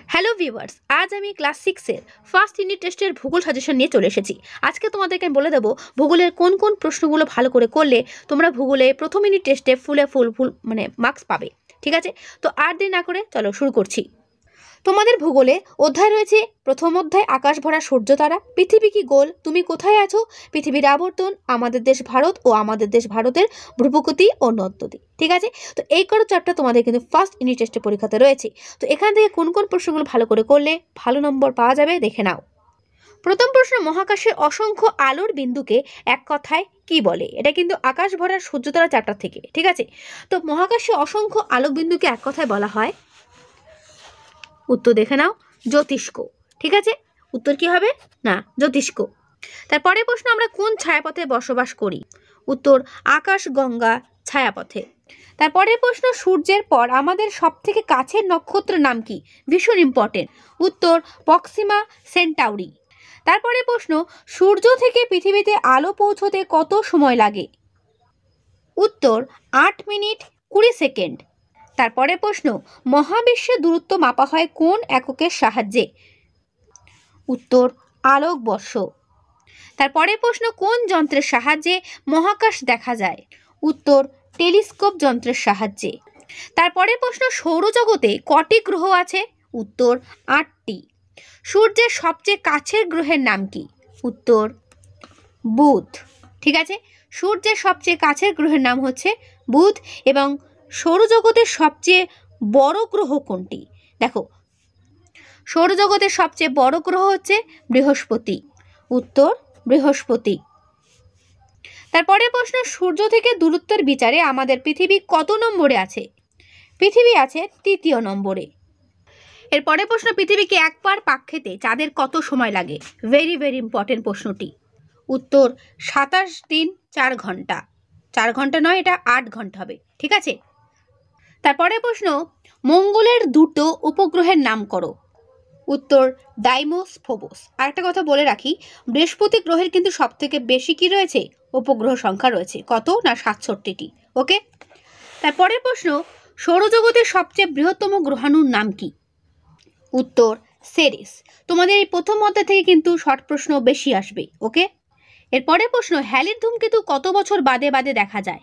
Hello viewers, আজ আমি class 6-এর first unit টেস্টের ভূগোল সাজেশন নিয়ে চলে এসেছি। আজকে তোমাদেরকে আমি বলে দেবো ভূগোলের কোন কোন প্রশ্নগুলো ভালো করে করলে তোমরা ভূগোলে প্রথম ইউনিট টেস্টে ফুল মার্কস পাবে। ঠিক আছে, তো আর দেরি না করে চলো শুরু করছি। তোমাদের ভূগোলে অধ্যায় রয়েছে প্রথম অধ্যায় আকাশ ভরা সূর্য তারা, পৃথিবী কি গোল, তুমি কোথায় আছো, পৃথিবীর আবর্তন, আমাদের দেশ ভারত ও আমাদের দেশ ভারতের ভূপ্রকৃতি ও নদ-নদী। ঠিক আছে, তো এই কটা চ্যাপ্টার তোমাদের কিন্তু ফার্স্ট ইউনিট টেস্টের পরীক্ষাতে রয়েছে। তো এখান থেকে কোন কোন প্রশ্নগুলো ভালো করে করলে ভালো নম্বর পাওয়া যাবে দেখে নাও। প্রথম প্রশ্ন, মহাকাশে অসংখ্য আলোর বিন্দুকে এক কথায় কি বলে? এটা কিন্তু আকাশ ভরা সূর্যতারা চ্যাপ্টার থেকে। ঠিক আছে, তো মহাকাশে অসংখ্য আলোক বিন্দুকে এক কথায় বলা হয়, উত্তর দেখে নাও, জ্যোতিষ্ক। ঠিক আছে, উত্তর কি হবে? না, জ্যোতিষ্ক। তারপরে প্রশ্ন, আমরা কোন ছায়াপথে বসবাস করি? উত্তর আকাশ গঙ্গা ছায়াপথে। তারপরে প্রশ্ন, সূর্যের পর আমাদের সব থেকে কাছের নক্ষত্রের নাম কি? ভীষণ ইম্পর্টেন্ট, উত্তর প্রক্সিমা সেন্টাউরি। তারপরে প্রশ্ন, সূর্য থেকে পৃথিবীতে আলো পৌঁছতে কত সময় লাগে? উত্তর 8 মিনিট 20 সেকেন্ড। তারপরে প্রশ্ন, মহাবিশ্বের দূরত্ব মাপা হয় কোন এককের সাহায্যে? উত্তর আলোকবর্ষ। তারপরে প্রশ্ন, কোন যন্ত্রের সাহায্যে মহাকাশ দেখা যায়? উত্তর টেলিস্কোপ যন্ত্রের সাহায্যে। তারপরে প্রশ্ন, সৌরজগতে কটি গ্রহ আছে? উত্তর 8টি। সূর্যের সবচেয়ে কাছের গ্রহের নাম কি? উত্তর বুধ। ঠিক আছে, সূর্যের সবচেয়ে কাছের গ্রহের নাম হচ্ছে বুধ। এবং সৌরজগতের সবচেয়ে বড় গ্রহ কোনটি? দেখো, সৌরজগতের সবচেয়ে বড় গ্রহ হচ্ছে বৃহস্পতি। উত্তর বৃহস্পতি। তারপরে প্রশ্ন, সূর্য থেকে দূরত্বের বিচারে আমাদের পৃথিবী কত নম্বরে আছে? পৃথিবী আছে 3য় নম্বরে। এরপরে প্রশ্ন, পৃথিবীকে একবার পাক খেতে চাঁদের কত সময় লাগে? ভেরি ভেরি ইম্পর্টেন্ট প্রশ্নটি। উত্তর 27 দিন 4 ঘন্টা। 4 ঘন্টা নয়, এটা 8 ঘন্টা হবে। ঠিক আছে, তারপরে প্রশ্ন, মঙ্গলের দুটো উপগ্রহের নাম করো। উত্তর ডাইমোস ফোবস। আর একটা কথা বলে রাখি, বৃহস্পতি গ্রহের কিন্তু সব থেকে বেশি কি রয়েছে? উপগ্রহ সংখ্যা রয়েছে। কত না? 67টি। ওকে, তারপরের প্রশ্ন, সৌরজগতের সবচেয়ে বৃহত্তম গ্রহাণুর নাম কি? উত্তর সেরেস। তোমাদের এই প্রথম অধ্যায় থেকে কিন্তু শর্ট প্রশ্ন বেশি আসবে। ওকে, এরপরে প্রশ্ন, হ্যালির ধূমকেতু কত বছর বাদে বাদে দেখা যায়?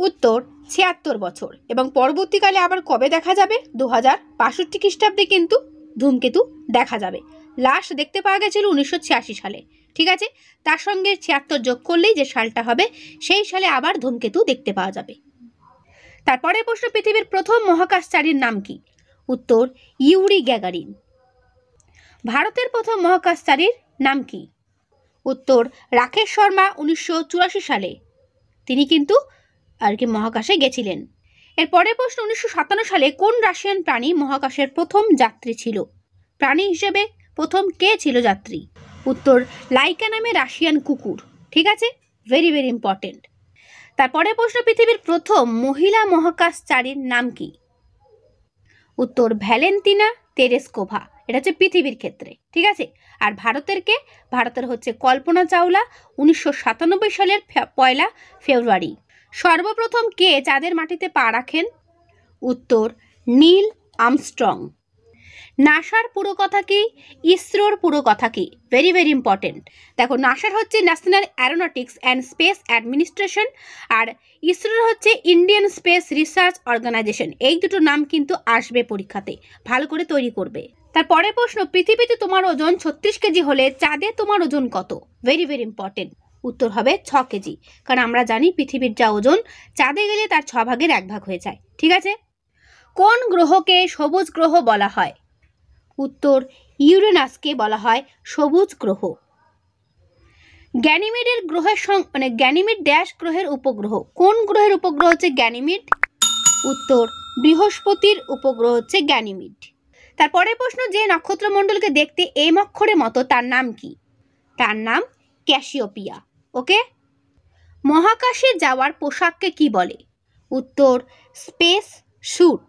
উত্তর 76 বছর। এবং পরবর্তীকালে আবার কবে দেখা যাবে? 2062 খ্রিস্টাব্দে কিন্তু ধূমকেতু দেখা যাবে। লাস্ট দেখতে পাওয়া গেছিল 1986 সালে। ঠিক আছে, তার সঙ্গে 76 যোগ করলেই যে সালটা হবে সেই সালে আবার ধূমকেতু দেখতে পাওয়া যাবে। তারপরে প্রশ্ন, পৃথিবীর প্রথম মহাকাশচারীর নাম কি? উত্তর ইউরি গ্যাগারিন। ভারতের প্রথম মহাকাশচারীর নাম কি? উত্তর রাকেশ শর্মা। 1984 সালে তিনি কিন্তু মহাকাশে গেছিলেন। এরপরে প্রশ্ন, 1957 সালে কোন রাশিয়ান প্রাণী মহাকাশের প্রথম যাত্রী ছিল? প্রাণী হিসেবে প্রথম কে ছিল যাত্রী? উত্তর লাইকা নামে রাশিয়ান কুকুর। ঠিক আছে, ভেরি ভেরি ইম্পর্টেন্ট। তারপরে প্রশ্ন, পৃথিবীর প্রথম মহিলা মহাকাশচারীর নাম কি? উত্তর ভ্যালেন্তিনা তেরেস্কোভা। এটা হচ্ছে পৃথিবীর ক্ষেত্রে। ঠিক আছে, আর ভারতের হচ্ছে কল্পনা চাওলা। 1997 সালের 1 ফেব্রুয়ারি। সর্বপ্রথম কে চাঁদের মাটিতে পা রাখেন? উত্তর নীল আর্মস্ট্রং। নাসার পুরো কথা কি? ইসরোর পুরো কথা কি? Very very important. দেখো, নাসার হচ্ছে national aeronautics and space administration, আর ইসরোর হচ্ছে ইন্ডিয়ান স্পেস রিসার্চ অর্গানাইজেশন। এই দুটো নাম কিন্তু আসবে পরীক্ষাতে, ভালো করে তৈরি করবে। তারপরে প্রশ্ন, পৃথিবীতে তোমার ওজন 36 কেজি হলে চাঁদে তোমার ওজন কত? ভেরি ভেরি ইম্পর্টেন্ট, উত্তর হবে 6 কেজি। কারণ আমরা জানি পৃথিবীর যা ওজন চাঁদে গেলে তার 6 ভাগের 1 ভাগ হয়ে যায়। ঠিক আছে, কোন গ্রহকে সবুজ গ্রহ বলা হয়? উত্তর ইউরেনাসকে বলা হয় সবুজ গ্রহ। গ্যানিমিডের গ্রহের গ্যানিমিড ড্যাশ গ্রহের উপগ্রহ। কোন গ্রহের উপগ্রহ হচ্ছে গ্যানিমিড? উত্তর বৃহস্পতির উপগ্রহ হচ্ছে গ্যানিমিড। তারপরে প্রশ্ন, যে নক্ষত্রমণ্ডলকে দেখতে এম অক্ষরের মতো তার নাম কি? তার নাম ক্যাসিওপিয়া। ওকে, মহাকাশে যাওয়ার পোশাককে কি বলে? উত্তর স্পেস স্যুট।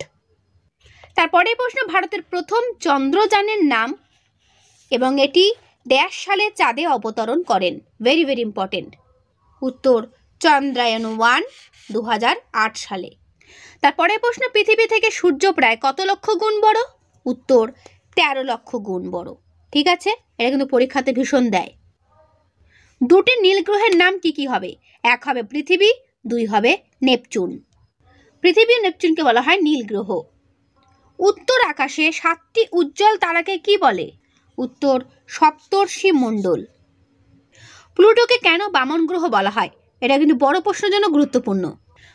তারপরে প্রশ্ন, ভারতের প্রথম চন্দ্রযানের নাম এবং এটি ড্যাশ সালে চাঁদে অবতরণ করেন? ভেরি ভেরি ইম্পর্টেন্ট, উত্তর চন্দ্রায়ন 1 2008 সালে। তারপরে প্রশ্ন, পৃথিবী থেকে সূর্য প্রায় কত লক্ষ গুণ বড়? উত্তর 13 লক্ষ গুণ বড়। ঠিক আছে, এটা কিন্তু পরীক্ষাতে ভীষণ দেয়। দুটি নীল গ্রহের নাম কি কি হবে? এক হবে পৃথিবী, দুই হবে নেপচুন। পৃথিবী ও নেপচুনকে বলা হয় নীল গ্রহ। উত্তর আকাশে 7টি উজ্জ্বল তারাকে কি বলে? উত্তর সপ্তর্ষি মণ্ডল। প্লুটোকে কেন বামন গ্রহ বলা হয়? এটা কিন্তু বড় প্রশ্নের জন্য গুরুত্বপূর্ণ।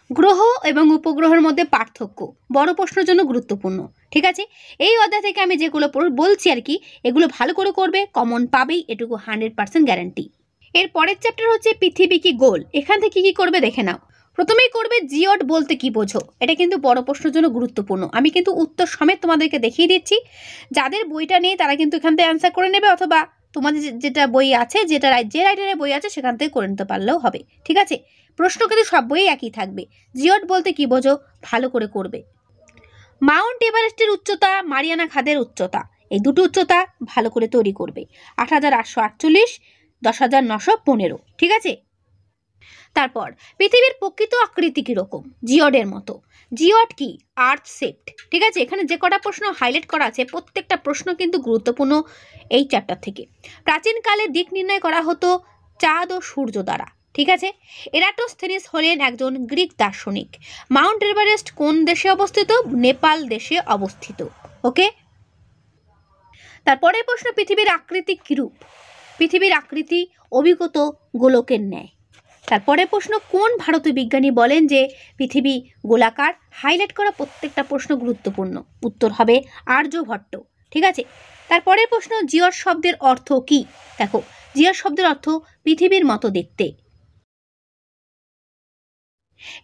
গ্রহ এবং উপগ্রহের মধ্যে পার্থক্য বড় প্রশ্নের জন্য গুরুত্বপূর্ণ। ঠিক আছে, এই অধ্যায় থেকে আমি যেগুলো বলছি আর কি, এগুলো ভালো করে করবে, কমন পাবেই, এটুকু 100% গ্যারান্টি। এর পরের চ্যাপ্টার হচ্ছে পৃথিবী কি গোল। এখান থেকে কি করবে দেখে নাও। প্রথমেই করবে জিওড বলতে কি বোঝো। এটা কিন্তু বড় প্রশ্নের জন্য গুরুত্বপূর্ণ। আমি কিন্তু উত্তর সমেত তোমাদেরকে দেখিয়ে দিচ্ছি। যাদের বইটা নেই তারা কিন্তু এখান থেকে অ্যান্সার করে নেবে, অথবা তোমাদের যেটা বই আছে, যে রাইটারের বই আছে সেখান থেকে করে নিতে পারলেও হবে। ঠিক আছে, প্রশ্ন কিন্তু সব বইয়ে একই থাকবে। জিওড বলতে কি বোঝো ভালো করে করবে। মাউন্ট এভারেস্টের উচ্চতা, মারিয়ানা খাদের উচ্চতা, এই দুটো উচ্চতা ভালো করে তৈরি করবে। 8,848, 10,915। ঠিক আছে, তারপর পৃথিবীর প্রকৃত আকৃতি কিরকম? জিওডের মতো। জিওড কি? আর্থ শেপড। ঠিক আছে, এখানে যে কটা প্রশ্ন হাইলাইট করা আছে প্রত্যেকটা প্রশ্ন কিন্তু গুরুত্বপূর্ণ এই চ্যাপ্টার থেকে। প্রাচীনকালে দিক নির্ণয় করা হতো চাঁদ ও সূর্য দ্বারা। ঠিক আছে, এরাটোস্থেনিস হলেন একজন গ্রিক দার্শনিক। মাউন্ট এভারেস্ট কোন দেশে অবস্থিত? নেপাল দেশে অবস্থিত। ওকে, তারপরের প্রশ্ন, পৃথিবীর আকৃতি কিরূপ? পৃথিবীর আকৃতি অভিগত গোলকের ন্যায়। তারপরে প্রশ্ন, কোন ভারতীয় বিজ্ঞানী বলেন যে পৃথিবী গোলাকার? হাইলাইট করা প্রত্যেকটা প্রশ্ন গুরুত্বপূর্ণ। উত্তর হবে আর্যভট্ট। ঠিক আছে, তারপরের প্রশ্ন, জিওড শব্দের অর্থ কি? দেখো, জিওড শব্দের অর্থ পৃথিবীর মতো দেখতে।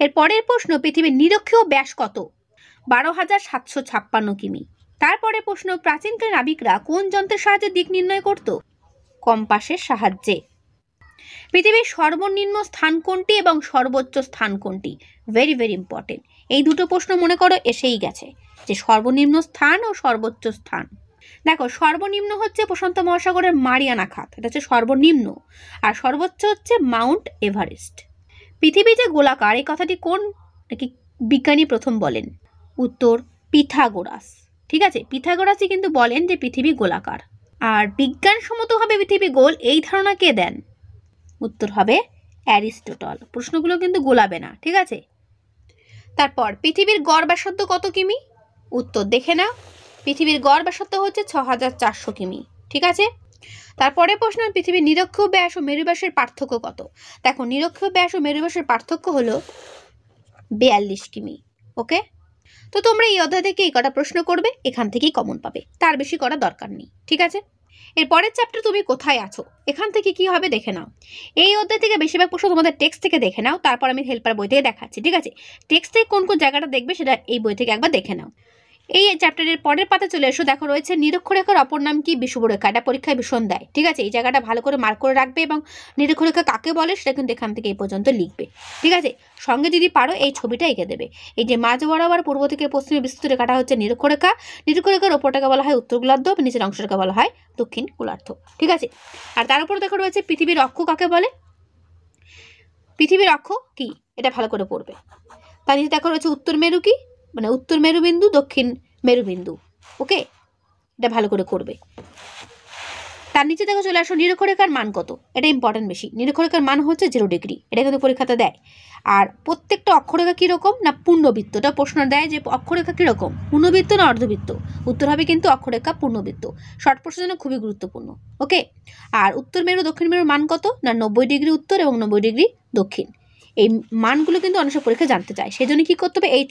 এর পরের প্রশ্ন, পৃথিবীর নিরক্ষীয় ব্যাস কত? 12,756 কিমি। তারপরে প্রশ্ন, প্রাচীনকালে নাবিকরা কোন যন্ত্রের সাহায্যে দিক নির্ণয় করত? কম্পাসের সাহায্যে। পৃথিবীর সর্বনিম্ন স্থান কোনটি এবং সর্বোচ্চ স্থান কোনটি? Very very important. এই দুটো প্রশ্ন মনে করো এসেই গেছে, যে সর্বনিম্ন স্থান ও সর্বোচ্চ স্থান। দেখো, সর্বনিম্ন হচ্ছে প্রশান্ত মহাসাগরের মারিয়ানা খাত, এটা হচ্ছে সর্বনিম্ন, আর সর্বোচ্চ হচ্ছে মাউন্ট এভারেস্ট। পৃথিবী যে গোলাকার এই কথাটি কোন বিজ্ঞানী প্রথম বলেন? উত্তর পিথাগোরাস। ঠিক আছে, পিথাগোরাসই কিন্তু বলেন যে পৃথিবী গোলাকার। আর বিজ্ঞানসম্মতভাবে পৃথিবী গোল এই ধারণা কে দেন? উত্তর হবে অ্যারিস্টটল। প্রশ্নগুলো কিন্তু গোলাবে না। ঠিক আছে, তারপর পৃথিবীর গড় ব্যাসার্ধ কত কিমি? উত্তর দেখে নাও, পৃথিবীর গড় ব্যাসার্ধ হচ্ছে 6,400 কিমি। ঠিক আছে, তারপরে প্রশ্ন, পৃথিবীর নিরক্ষীয় ব্যাস ও মেরু ব্যাসের পার্থক্য কত? দেখো, নিরক্ষীয় ব্যাস ও মেরু ব্যাসের পার্থক্য হলো 42 কিমি। ওকে, তো তোমরা এই অধ্যায় থেকে এই কটা প্রশ্ন করবে, এখান থেকেই কমন পাবে, তার বেশি করা দরকার নেই। ঠিক আছে, এর পরের চ্যাপ্টার তুমি কোথায় আছো, এখান থেকে কি হবে দেখে নাও। এই অধ্যায় থেকে বেশিরভাগ প্রশ্ন তোমাদের টেক্সট থেকে দেখে নাও, তারপর আমি হেল্পার বই থেকে দেখাচ্ছি। ঠিক আছে, টেক্সট থেকে কোন কোন জায়গাটা দেখবে সেটা এই বই থেকে একবার দেখে নাও। এই চ্যাপ্টারের পরের পাতা চলে এসো। দেখো, রয়েছে নিরক্ষরেখার অপর নাম কি? বিষুবরেখা। এটা পরীক্ষায় ভীষণ দেয়। ঠিক আছে, এই জায়গাটা ভালো করে মার্ক করে রাখবে, এবং নিরক্ষরেখা কাকে বলে সেটা কিন্তু এখান থেকে এই পর্যন্ত লিখবে। ঠিক আছে, সঙ্গে যদি পারো এই ছবিটা এঁকে দেবে। এই যে মাঝ বরাবর পূর্ব থেকে পশ্চিমে বিস্তৃত রেখাটা হচ্ছে নিরক্ষরেখা। নিরক্ষরেখার ওপরটাকে বলা হয় উত্তর গোলার্ধ, নিচের অংশটাকে বলা হয় দক্ষিণ গোলার্ধ। ঠিক আছে, আর তার উপর দেখো রয়েছে পৃথিবীর অক্ষ কাকে বলে? পৃথিবীর অক্ষ কি এটা ভালো করে পড়বে। তার নিচে দেখো রয়েছে উত্তর মেরু কি, মানে উত্তর মেরুবিন্দু, দক্ষিণ মেরুবিন্দু। ওকে, এটা ভালো করে করবে। তার নিচে দেখো চলে আসো নিরক্ষরেখার মান কত। এটা ইম্পর্টেন্ট বেশি। নিরক্ষরেখার মান হচ্ছে 0 ডিগ্রি। এটা কিন্তু পরীক্ষাতে দেয়। আর প্রত্যেকটা অক্ষরেখা কীরকম না পূর্ণবৃত্ত। এটা প্রশ্ন দেয় যে অক্ষরেখা কীরকম, পূর্ণবৃত্ত না অর্ধবৃত্ত। উত্তর হবে কিন্তু অক্ষরেখা পূর্ণবৃত্ত। শর্ট প্রশ্নের জন্য খুবই গুরুত্বপূর্ণ। ওকে, আর উত্তর মেরু দক্ষিণ মেরুর মান কত না 90 ডিগ্রি উত্তর এবং 90 ডিগ্রি দক্ষিণ। এই মানগুলো কিন্তু অনেক পরীক্ষা জানতে চায়, সেই জন্য কী করতে হবে, এই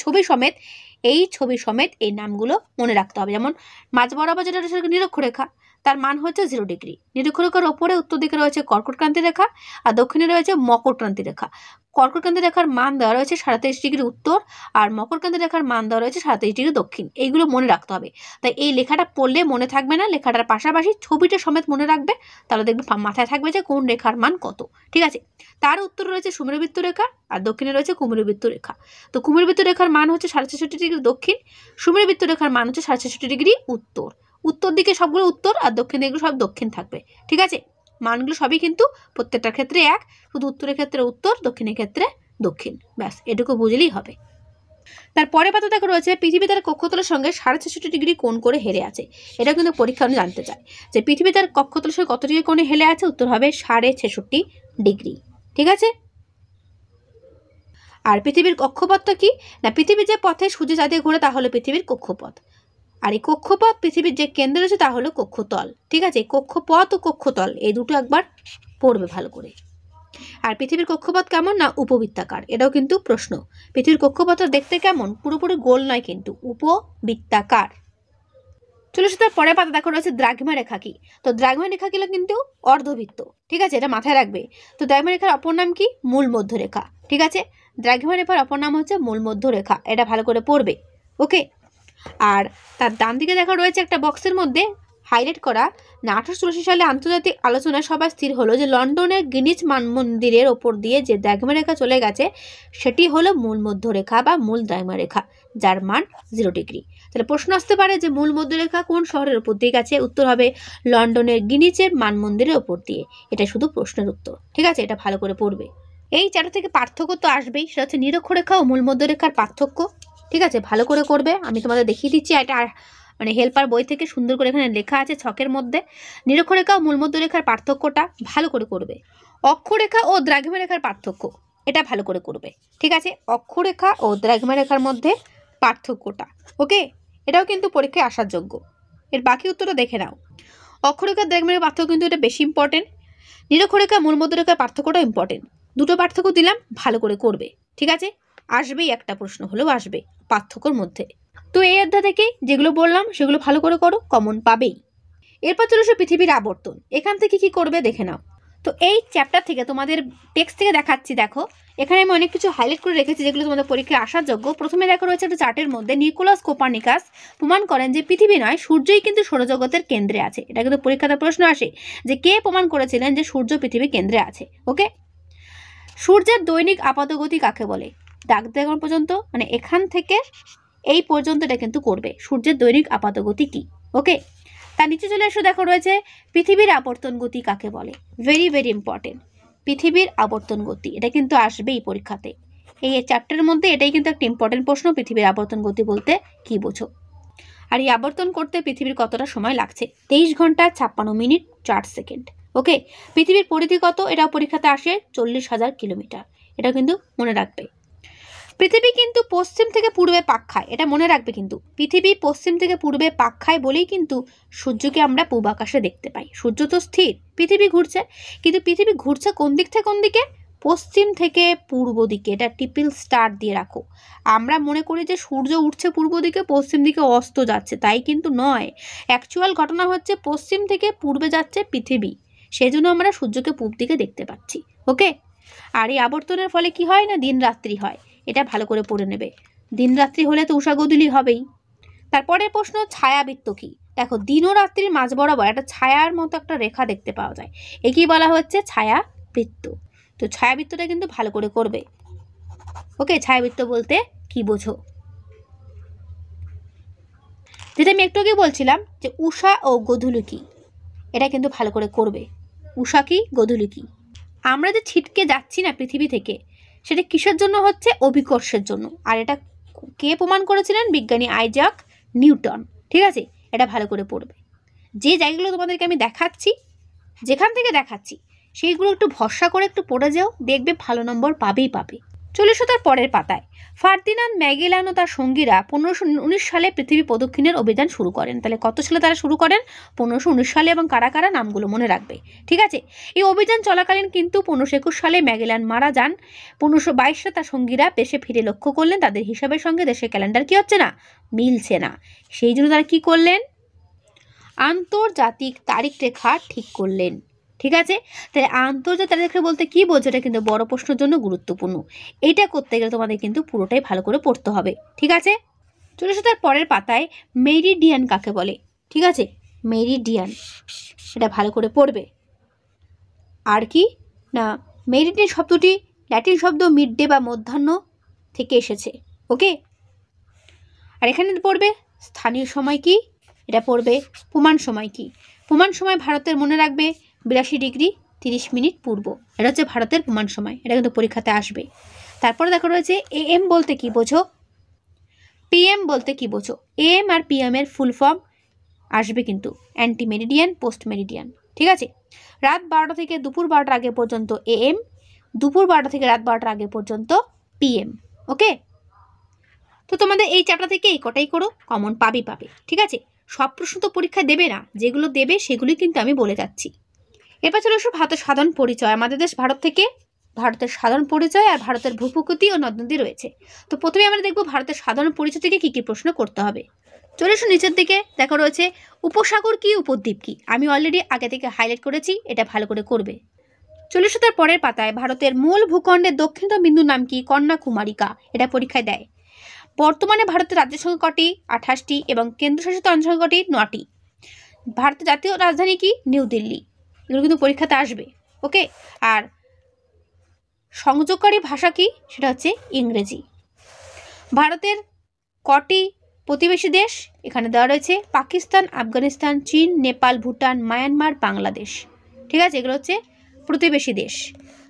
ছবি সমেত এই নামগুলো মনে রাখতে হবে। যেমন মাঝ বরাবর যেটা নিরক্ষরেখা, তার মান হচ্ছে 0 ডিগ্রি। নিরক্ষরেখার ওপরে উত্তর দিকে রয়েছে কর্কটক্রান্তি রেখা, আর দক্ষিণে রয়েছে মকরক্রান্তি রেখা। কর্কটক্রান্তি রেখার মান দেওয়া রয়েছে 23.5 ডিগ্রি উত্তর, আর মকরক্রান্তি রেখার মান দেওয়া রয়েছে 27 ডিগ্রি দক্ষিণ। এইগুলো মনে রাখতে হবে। তাই এই লেখাটা পড়লে মনে থাকবে না, লেখাটার পাশাপাশি ছবিটা সমেত মনে রাখবে, তাহলে দেখবে মাথায় থাকবে যে কোন রেখার মান কত। ঠিক আছে, তার উত্তরে রয়েছে সুমেরুবৃত্ত রেখা, আর দক্ষিণে রয়েছে কুমেরুবৃত্ত রেখা। তো কুমেরুবৃত্ত রেখার মান হচ্ছে 66.5 ডিগ্রি দক্ষিণ, সুমেরুবৃত্ত রেখার মান হচ্ছে 66.5 ডিগ্রি উত্তর। উত্তর দিকে সবগুলো উত্তর, আর দক্ষিণ দিকে সব দক্ষিণ থাকবে। ঠিক আছে, মানগুলো সবই কিন্তু প্রত্যেকটার ক্ষেত্রে এক, শুধু উত্তরের ক্ষেত্রে উত্তর, দক্ষিণের ক্ষেত্রে দক্ষিণ। ব্যাস, এটুকু বুঝলেই হবে। তারপরে পাতা দেখো রয়েছে পৃথিবী তার কক্ষতলের সঙ্গে ৬৬৬ ডিগ্রি কোণ করে হেলে আছে। এটা কিন্তু পরীক্ষা জানতে চায় যে পৃথিবী তার কক্ষতলের সঙ্গে কত ডিগ্রি কোণে হেলে আছে। উত্তর হবে ৬৬৬ ডিগ্রি। ঠিক আছে। আর পৃথিবীর কক্ষপথটা কি না, পৃথিবীর যে পথে সূর্য চাঁদিয়ে ঘোরে তা হলো পৃথিবীর কক্ষপথ। আর এই কক্ষপথ পৃথিবীর যে কেন্দ্রে রয়েছে তা হলো কক্ষতল। ঠিক আছে, কক্ষপথ ও কক্ষতল এই দুটো একবার পড়বে ভালো করে। আর পৃথিবীর কক্ষপথ কেমন না, উপবৃত্তাকার। এটাও কিন্তু প্রশ্ন। পৃথিবীর কক্ষপথ দেখতে কেমন, পুরোপুরি গোল নয় কিন্তু উপবৃত্তাকার। চলে আসে তার পরের পাতা দেখো রয়েছে দ্রাঘিমা রেখা কি। তো দ্রাঘিমা রেখা গুলো কিন্তু অর্ধবৃত্ত। ঠিক আছে, এটা মাথায় রাখবে। তো দ্রাঘিমা রেখার অপর নাম কি, মূল মধ্যরেখা। ঠিক আছে, দ্রাঘিমা রেখার অপর নাম হচ্ছে মূল মধ্যরেখা। এটা ভালো করে পড়বে। ওকে। আর তার ডান দিকে দেখা রয়েছে একটা বক্সের মধ্যে হাইলাইট করা না 1884 সালে আন্তর্জাতিক আলোচনায় সবাই স্থির হলো যে লন্ডনের গ্রিনিচ মানমন্দিরের ওপর দিয়ে যে দ্রাঘিমা রেখা চলে গেছে সেটি হলো মূল মধ্যরেখা বা মূল দ্রাঘিমা রেখা, যার মান 0 ডিগ্রি। তাহলে প্রশ্ন আসতে পারে যে মূল মধ্যরেখা কোন শহরের উপর দিয়ে গেছে। উত্তর হবে লন্ডনের গ্রিনিচের মানমন্দিরের ওপর দিয়ে। এটা শুধু প্রশ্নের উত্তর। ঠিক আছে, এটা ভালো করে পড়বে। এই চারটা থেকে পার্থক্য তো আসবেই, সেটা হচ্ছে নিরক্ষরেখা ও মূল মধ্যরেখার পার্থক্য। ঠিক আছে, ভালো করে করবে। আমি তোমাদের দেখিয়ে দিচ্ছি, এটা মানে হেল্পার বই থেকে সুন্দর করে এখানে লেখা আছে ছকের মধ্যে। নিরক্ষরেখা ও মূল মধ্যরেখার পার্থক্যটা ভালো করে করবে। অক্ষরেখা ও দ্রাঘিমা রেখার পার্থক্য এটা ভালো করে করবে। ঠিক আছে, অক্ষরেখা ও দ্রাঘিমা রেখার মধ্যে পার্থক্যটা। ওকে, এটাও কিন্তু পরীক্ষায় আসার যোগ্য। এর বাকি উত্তরটা দেখে নাও। অক্ষরেখা দ্রাঘিমা রেখার পার্থক্য কিন্তু এটা বেশি ইম্পর্টেন্ট। নিরক্ষরেখা মূল মধ্যরেখার পার্থক্যটাও ইম্পর্টেন্ট। দুটো পার্থক্য দিলাম, ভালো করে করবে। ঠিক আছে, আসবেই একটা প্রশ্ন হলেও আসবে পার্থক্যর মধ্যে। তো এই অধ্যায় থেকে যেগুলো বললাম সেগুলো ভালো করে করো, কমন পাবেই। এরপর চলে এসো পৃথিবীর আবর্তন। এখান থেকে কি করবে দেখে নাও। তো এই চ্যাপ্টার থেকে তোমাদের টেক্সট থেকে দেখাচ্ছি। দেখো এখানে আমি অনেক কিছু হাইলাইট করে রেখেছি যেগুলো তোমাদের পরীক্ষায় আসার যোগ্য। প্রথমে দেখো রয়েছে একটা চার্টের মধ্যে নিকোলাস কোপারনিকাস প্রমাণ করেন যে পৃথিবী নয় সূর্যই কিন্তু সৌরজগতের কেন্দ্রে আছে। এটা কিন্তু পরীক্ষাতে প্রশ্ন আসে যে কে প্রমাণ করেছিলেন যে সূর্য পৃথিবীর কেন্দ্রে আছে। ওকে। সূর্যের দৈনিক আপাতগতি কাকে বলে, দাগ দেখানো পর্যন্ত মানে এখান থেকে এই পর্যন্ত এটা কিন্তু করবে। সূর্যের দৈনিক আপাতগতি কি। ওকে। তার নিচে চলে এসে দেখো রয়েছে পৃথিবীর আবর্তন গতি কাকে বলে। ভেরি ভেরি ইম্পর্টেন্ট, পৃথিবীর আবর্তন গতি। এটা কিন্তু আসবেই পরীক্ষাতে। এই চ্যাপ্টারের মধ্যে এটাই কিন্তু একটা ইম্পর্টেন্ট প্রশ্ন, পৃথিবীর আবর্তন গতি বলতে কি বোঝো। আর এই আবর্তন করতে পৃথিবীর কতটা সময় লাগছে, 23 ঘন্টা 56 মিনিট 4 সেকেন্ড। ওকে। পৃথিবীর পরিধি কত, এটাও পরীক্ষাতে আসে 40,000 কিলোমিটার। এটা কিন্তু মনে রাখবে। পৃথিবী কিন্তু পশ্চিম থেকে পূর্বে পাক খায়, এটা মনে রাখবে কিন্তু। পৃথিবী পশ্চিম থেকে পূর্বে পাক খায় বলেই কিন্তু সূর্যকে আমরা পূব আকাশে দেখতে পাই। সূর্য তো স্থির, পৃথিবী ঘুরছে, কিন্তু পৃথিবী ঘুরছে কোন দিক থেকে কোন দিকে, পশ্চিম থেকে পূর্ব দিকে। এটা ট্রিপল স্টার দিয়ে রাখো। আমরা মনে করি যে সূর্য উঠছে পূর্ব দিকে, পশ্চিম দিকে অস্ত যাচ্ছে, তাই কিন্তু নয়। অ্যাকচুয়াল ঘটনা হচ্ছে পশ্চিম থেকে পূর্বে যাচ্ছে পৃথিবী, সেজন্য আমরা সূর্যকে পূব দিকে দেখতে পাচ্ছি। ওকে। আর এই আবর্তনের ফলে কি হয় না, দিন রাত্রি হয়। এটা ভালো করে পড়ে নেবে। দিন রাত্রি হলে তো উষা গোধূলি হবেই। তারপরে প্রশ্ন ছায়াবৃত্ত কি। দেখো দিন ও রাত্রির মাঝ বরাবর একটা ছায়ার মতো একটা রেখা দেখতে পাওয়া যায়, একেই বলা হচ্ছে ছায়াবৃত্ত। তো ছায়াবৃত্তটা কিন্তু ভালো করে করবে। ওকে, ছায়াবৃত্ত বলতে কি বোঝো। যেটা আমি একটু আগে বলছিলাম যে উষা ও গোধূলি কি, এটা কিন্তু ভালো করে করবে। উষা কি, গোধূলি কি। আমরা যে ছিটকে যাচ্ছি না পৃথিবী থেকে, সেটা কিসের জন্য হচ্ছে, অভিকর্ষের জন্য। আর এটা কে প্রমাণ করেছিলেন, বিজ্ঞানী আইজাক নিউটন। ঠিক আছে, এটা ভালো করে পড়বে। যে জায়গাগুলো তোমাদেরকে আমি দেখাচ্ছি, যেখান থেকে দেখাচ্ছি সেইগুলো একটু ভরসা করে একটু পড়ে যাও, দেখবে ভালো নম্বর পাবেই পাবে। চলে এসো তার পরের পাতায়। ফার্দিনান্দ ম্যাগেলান ও তার সঙ্গীরা 1519 সালে পৃথিবী প্রদক্ষিণের অভিযান শুরু করেন। তাহলে কত সালে তারা শুরু করেন, 1519 সালে। এবং কারা কারা, নামগুলো মনে রাখবে। ঠিক আছে, এই অভিযান চলাকালীন কিন্তু 1521 সালে ম্যাগেলান মারা যান। 1522 সালে তার সঙ্গীরা দেশে ফিরে লক্ষ্য করলেন তাদের হিসাবের সঙ্গে দেশের ক্যালেন্ডার কি হচ্ছে না, মিলছে না। সেই জন্য তারা কি করলেন, আন্তর্জাতিক তারিখ রেখা ঠিক করলেন। ঠিক আছে, তাহলে আন্তর্জাতিক তারিখ রেখা বলতে কি বোঝো, এটা কিন্তু বড় প্রশ্নের জন্য গুরুত্বপূর্ণ। এটা করতে গেলে তোমাদের কিন্তু পুরোটাই ভালো করে পড়তে হবে। ঠিক আছে, চলে এসো তার পরের পাতায়। মেরিডিয়ান কাকে বলে। ঠিক আছে, মেরিডিয়ান, এটা ভালো করে পড়বে। আর কি না, মেরিডিয়ান শব্দটি ল্যাটিন শব্দ মিড ডে বা মধ্যাহ্ন থেকে এসেছে। ওকে। আর এখানে পড়বে স্থানীয় সময় কি, এটা পড়বে প্রমাণ সময় কি। প্রমাণ সময় ভারতের মনে রাখবে 82 ডিগ্রি 30 মিনিট পূর্ব। এটা হচ্ছে ভারতের প্রমাণ সময়, এটা কিন্তু পরীক্ষাতে আসবে। তারপরে দেখো রয়েছে AM বলতে কি বোঝো। পিএম বলতে কি বোঝো? এম আর পিএম এর ফুল ফর্ম আসবে কিন্তু অ্যান্টি মেরিডিয়ান, পোস্ট মেরিডিয়ান। ঠিক আছে, রাত 12টা থেকে দুপুর 12টার আগে পর্যন্ত এএম, দুপুর 12টা থেকে রাত 12টার আগে পর্যন্ত পিএম। ওকে, তো তোমাদের এই চ্যাপ্টার থেকে এই কটাই করো, কমন পাবে। ঠিক আছে, সব প্রশ্ন তো পরীক্ষা দেবে না, যেগুলো দেবে সেগুলি কিন্তু আমি বলে যাচ্ছি। এবার চলে এসো ভারতের সাধারণ পরিচয়। আমাদের দেশ ভারত থেকে ভারতের সাধারণ পরিচয় আর ভারতের ভূপ্রকৃতি ও নদ নদী রয়েছে। তো প্রথমে আমরা দেখবো ভারতের সাধারণ পরিচয় থেকে কী কী প্রশ্ন করতে হবে। চলে এসো নিচের দিকে, দেখো রয়েছে উপসাগর কি, উপদ্বীপ কি। আমি অলরেডি আগে থেকে হাইলাইট করেছি, এটা ভালো করে করবে। চলে এসো তার পরের পাতায়, ভারতের মূল ভূখণ্ডের দক্ষিণতম বিন্দুর নাম কি? কন্যাকুমারিকা। এটা পরীক্ষায় দেয়। বর্তমানে ভারতের রাজ্যের সংখ্যা কটি? 28টি এবং কেন্দ্রশাসিত অঞ্চল সংখ্যা কটি? 9টি। ভারতের জাতীয় রাজধানী কি? নিউ দিল্লি। এগুলো কিন্তু পরীক্ষাতে আসবে। ওকে, আর সংযোগকারী ভাষা কি? সেটা হচ্ছে ইংরেজি। ভারতের কটি প্রতিবেশী দেশ? এখানে দেওয়া রয়েছে পাকিস্তান, আফগানিস্তান, চীন, নেপাল, ভুটান, মায়ানমার, বাংলাদেশ। ঠিক আছে, এগুলো হচ্ছে প্রতিবেশী দেশ।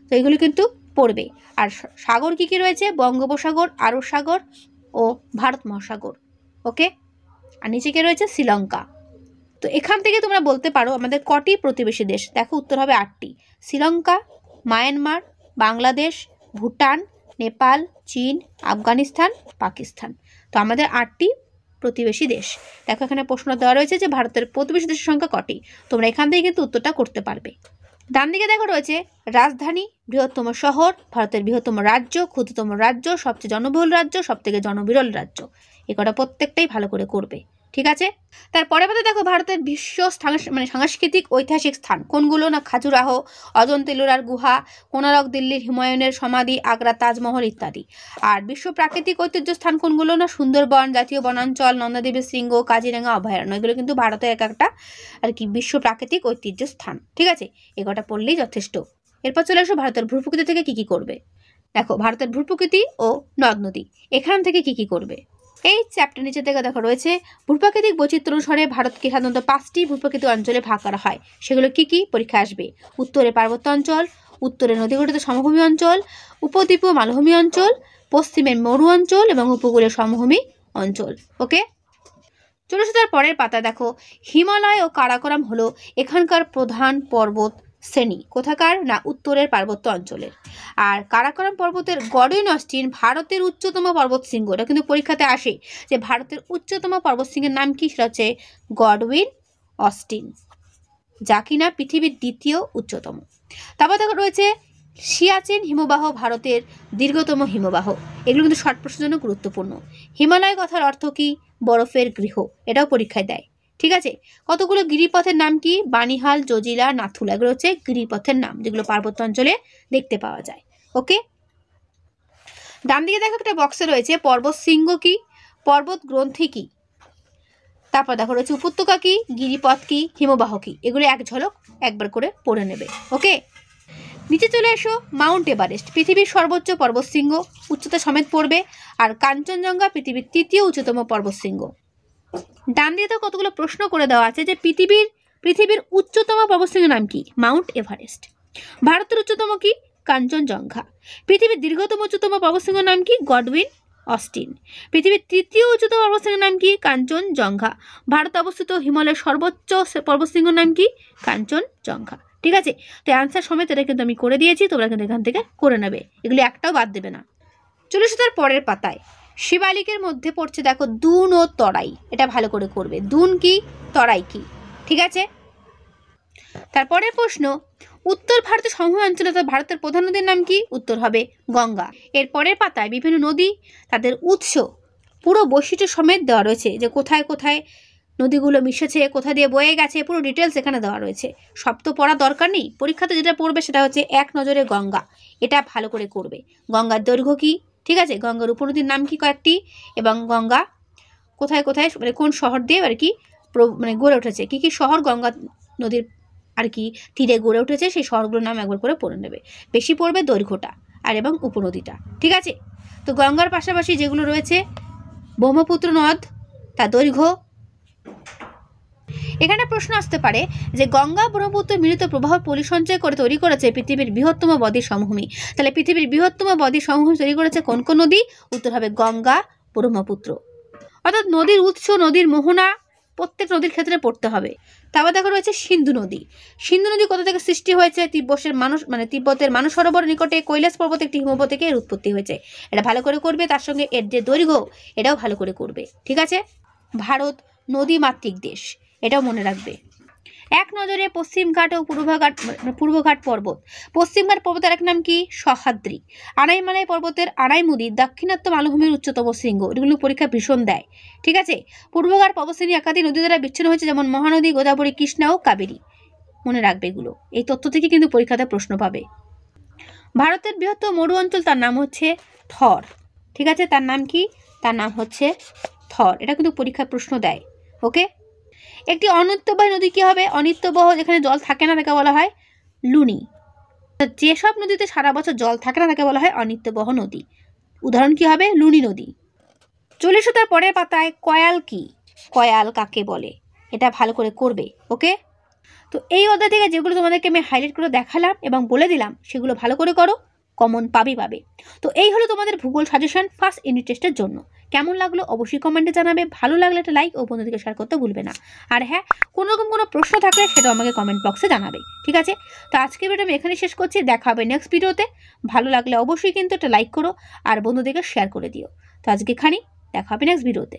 তো এগুলো কিন্তু পড়বে। আর সাগর কি কি রয়েছে? বঙ্গোপসাগর, আরব সাগর ও ভারত মহাসাগর। ওকে, আর নিচে কি রয়েছে? শ্রীলঙ্কা। তো এখান থেকে তোমরা বলতে পারো আমাদের কটি প্রতিবেশী দেশ। দেখো উত্তর হবে 8টি। শ্রীলঙ্কা, মায়ানমার, বাংলাদেশ, ভুটান, নেপাল, চীন, আফগানিস্তান, পাকিস্তান। তো আমাদের 8টি প্রতিবেশী দেশ। দেখো এখানে প্রশ্ন দেওয়া রয়েছে যে ভারতের প্রতিবেশী দেশের সংখ্যা কটি। তোমরা এখান থেকে কিন্তু উত্তরটা করতে পারবে। ডান দিকে দেখো রয়েছে রাজধানী, বৃহত্তম শহর, ভারতের বৃহত্তম রাজ্য, ক্ষুদ্রতম রাজ্য, সবচেয়ে জনবহুল রাজ্য, সবথেকে জনবিরল রাজ্য। এ কটা প্রত্যেকটাই ভালো করে করবে। ঠিক আছে, তারপরে পাতে দেখো ভারতের বিশ্ব সাংস্কৃতিক ঐতিহাসিক স্থান কোনগুলো? না খাজুরাহ, অজন্তা এলোরার গুহা, কোনারক দিল্লির হুমায়ুনের সমাধি, আগ্রা তাজমহল ইত্যাদি। আর বিশ্ব প্রাকৃতিক ঐতিহ্য স্থান কোনগুলো? না সুন্দরবন, জাতীয় বনাঞ্চল, নন্দাদেবী শৃঙ্গ, কাজিরাঙ্গা অভয়ারণ্য। এগুলো কিন্তু ভারতের এক একটা আর কি বিশ্ব প্রাকৃতিক ঐতিহ্য স্থান। ঠিক আছে, এ কটা পড়লেই যথেষ্ট। এরপর চলে আসো ভারতের ভূপ্রকৃতি থেকে কি কি করবে। দেখো ভারতের ভূপ্রকৃতি ও নদ নদী, এখান থেকে কি কি করবে। এই চ্যাপ্টার নিচে থেকে দেখো রয়েছে ভূপ্রাকৃতিক বৈচিত্র্য অনুসারে ভারতকে সাধারণত 5টি ভূপ্রাকৃতিক অঞ্চলে ভাগ করা হয়। সেগুলো কি কি? পরীক্ষা আসবে। উত্তরে পার্বত্য অঞ্চল, উত্তরে নদীগঠিত সমভূমি অঞ্চল, উপদ্বীপীয় মালভূমি অঞ্চল, পশ্চিমের মরু অঞ্চল এবং উপকূলের সমভূমি অঞ্চল। ওকে, চলে আসো তার পরের পাতা। দেখো হিমালয় ও কারাকোরাম হলো এখানকার প্রধান পর্বত শ্রেণী। কোথাকার? না উত্তরের পার্বত্য অঞ্চলের। আর কারাকোরাম পর্বতের গডউইন অস্টিন ভারতের উচ্চতম পর্বত শৃঙ্গ। এটা কিন্তু পরীক্ষাতে আসে যে ভারতের উচ্চতম পর্বত শৃঙ্গের নাম কি? সেটা হচ্ছে গডউইন অস্টিন, যা কিনা পৃথিবীর দ্বিতীয় উচ্চতম। তারপর দেখো রয়েছে সিয়াচেন হিমবাহ ভারতের দীর্ঘতম হিমবাহ। এগুলো কিন্তু শর্ট প্রশ্নের জন্য গুরুত্বপূর্ণ। হিমালয় কথার অর্থ কি? বরফের গৃহ। এটাও পরীক্ষায় দেয়। ঠিক আছে, কতগুলো গিরিপথের নাম কি? বানিহাল, জজিলা, নাথুলা। এগুলো হচ্ছে গিরিপথের নাম যেগুলো পার্বত্য অঞ্চলে দেখতে পাওয়া যায়। ওকে, ডান দিকে দেখো একটা বক্সে রয়েছে পর্বত শৃঙ্গ কি, পর্বত গ্রন্থি কি। তারপর দেখো রয়েছে উপত্যকা কি, গিরিপথ কি, হিমবাহ কি। এগুলো এক ঝলক একবার করে পড়ে নেবে। ওকে, নিচে চলে এসো মাউন্ট এভারেস্ট পৃথিবীর সর্বোচ্চ পর্বতশৃঙ্গ, উচ্চতা সমেত পড়বে। আর কাঞ্চনজঙ্ঘা পৃথিবীর তৃতীয় উচ্চতম পর্বতশৃঙ্গ। ডান দিকে তো কতগুলো প্রশ্ন করে দেওয়া আছে যে পৃথিবীর উচ্চতম পর্বতশৃঙ্গের নাম কি? Mount Everest. ভারতের উচ্চতম কি? কাঞ্চনজঙ্ঘা। পৃথিবীর দীর্ঘতম উচ্চতম পর্বতশৃঙ্গের নাম কি? Godwin Austen. পৃথিবীর তৃতীয় উচ্চতম পর্বতশৃঙ্গের নাম কি? কাঞ্চনজঙ্ঘা। ভারতে অবস্থিত হিমালয়ের সর্বোচ্চ পর্বতশৃঙ্গের নাম কি? কাঞ্চনজঙ্ঘা। ঠিক আছে, তো অ্যান্সার সমেত এটা কিন্তু আমি করে দিয়েছি, তোমরা কিন্তু এখান থেকে করে নেবে, এগুলি একটাও বাদ দেবে না। চলে এসো তার পরের পাতায়। শিবালিকের মধ্যে পড়ছে দেখো দুন ও তরাই। এটা ভালো করে করবে। দুন কি, তরাই কি। ঠিক আছে, তারপরের প্রশ্ন, উত্তর ভারতের সমভূমি অঞ্চলে ভারতের প্রধান নদীর নাম কি? উত্তর হবে গঙ্গা। এর পরের পাতায় বিভিন্ন নদী, তাদের উৎস পুরো বৈশিষ্ট্য সমেত দেওয়া রয়েছে, যে কোথায় কোথায় নদীগুলো মিশেছে, কোথা দিয়ে বয়ে গেছে, পুরো ডিটেলস এখানে দেওয়া রয়েছে। সব তো পড়া দরকার নেই, পরীক্ষাতে যেটা পড়বে সেটা হচ্ছে এক নজরে গঙ্গা। এটা ভালো করে করবে। গঙ্গার দৈর্ঘ্য কি, ঠিক আছে, গঙ্গার উপনদীর নাম কি কয়েকটি, এবং গঙ্গা কোথায় কোথায় মানে কোন শহর দিয়ে আর কি মানে গড়ে উঠেছে, কি কি শহর গঙ্গা নদীর আর কি তীরে গড়ে উঠেছে, সেই শহরগুলোর নাম একবার করে পড়ে নেবে। বেশি পড়বে দৈর্ঘ্যটা আর এবং উপনদীটা। ঠিক আছে, তো গঙ্গার পাশাপাশি যেগুলো রয়েছে ব্রহ্মপুত্র নদ, তার দৈর্ঘ্য। এখানে প্রশ্ন আসতে পারে যে গঙ্গা ব্রহ্মপুত্র মিলিত প্রবাহ পলি সঞ্চয় করে তৈরি করেছে পৃথিবীর বৃহত্তম বদ্বী সমভূমি। তাহলে পৃথিবীর বৃহত্তম বদ্বী সমভূমি তৈরি করেছে কোন কোন নদী? উত্তর হবে গঙ্গা, ব্রহ্মপুত্র। অর্থাৎ নদীর উৎস, নদীর মোহনা প্রত্যেক নদীর ক্ষেত্রে পড়তে হবে। তারপর দেখো রয়েছে সিন্ধু নদী। সিন্ধু নদী কোথা থেকে সৃষ্টি হয়েছে? তিব্বতের মানস সরোবর নিকটে কৈলাস পর্বত একটি হিমবাহ থেকে এর উৎপত্তি হয়েছে। এটা ভালো করে করবে, তার সঙ্গে এর যে দৈর্ঘ্য এটাও ভালো করে করবে, ঠিক আছে। ভারত নদী মাতৃক দেশ, এটাও মনে রাখবে। এক নজরে পশ্চিমঘাট ও পূর্বঘাট পর্বত। পশ্চিমঘাট পর্বতের এক নাম কি? সহ্যাদ্রি। আনাইমালাই পর্বতের আনাইমুদি দাক্ষিণাত্য মালভূমির উচ্চতম শৃঙ্গ। এগুলো পরীক্ষা ভীষণ দেয়, ঠিক আছে। পূর্বঘাট পর্বতশ্রেণী একাধিক নদী দ্বারা বিচ্ছিন্ন হয়েছে, যেমন মহানদী, গোদাবরী, কৃষ্ণা ও কাবেরী। মনে রাখবে এগুলো, এই তথ্য থেকে কিন্তু পরীক্ষাতে প্রশ্ন পাবে। ভারতের বৃহত্তম মরু অঞ্চল, তার নাম হচ্ছে থর, ঠিক আছে। তার নাম কি? তার নাম হচ্ছে থর। এটা কিন্তু পরীক্ষায় প্রশ্ন দেয়, ওকে। একটি অনিত্যবহ নদী কি হবে? অনিত্যবহ, যেখানে জল থাকে না তাকে বলা হয় লুনি। যেসব নদীতে সারা বছর জল থাকে না তাকে বলা হয় অনিত্যবহ নদী। উদাহরণ কি হবে? লুনি নদী। 40 তার পরের পাতায় কয়াল কি? কয়াল কাকে বলে? এটা ভালো করে করবে, ওকে। তো এই অধ্যায় থেকে যেগুলো তোমাদেরকে আমি হাইলাইট করে দেখালাম এবং বলে দিলাম সেগুলো ভালো করে করো, কমন পাবে। তো এই হলো তোমাদের ভূগোল সাজেশন ফার্স্ট ইউনিট টেস্টের জন্য। কেমন লাগলো অবশ্যই কমেন্টে জানাবে। ভালো লাগলে একটা লাইক ও বন্ধুদেরকে শেয়ার করতে ভুলবে না। আর হ্যাঁ, কোনো রকম কোনো প্রশ্ন থাকলে সেটা আমাকে কমেন্ট বক্সে জানাবে, ঠিক আছে। তো আজকের ভিডিও আমি এখানে শেষ করছি, দেখা হবে নেক্সট ভিডিওতে। ভালো লাগলে অবশ্যই কিন্তু একটা লাইক করো আর বন্ধুদেরকে শেয়ার করে দিও। তো আজকে এখানেই, দেখা হবে নেক্সট ভিডিওতে।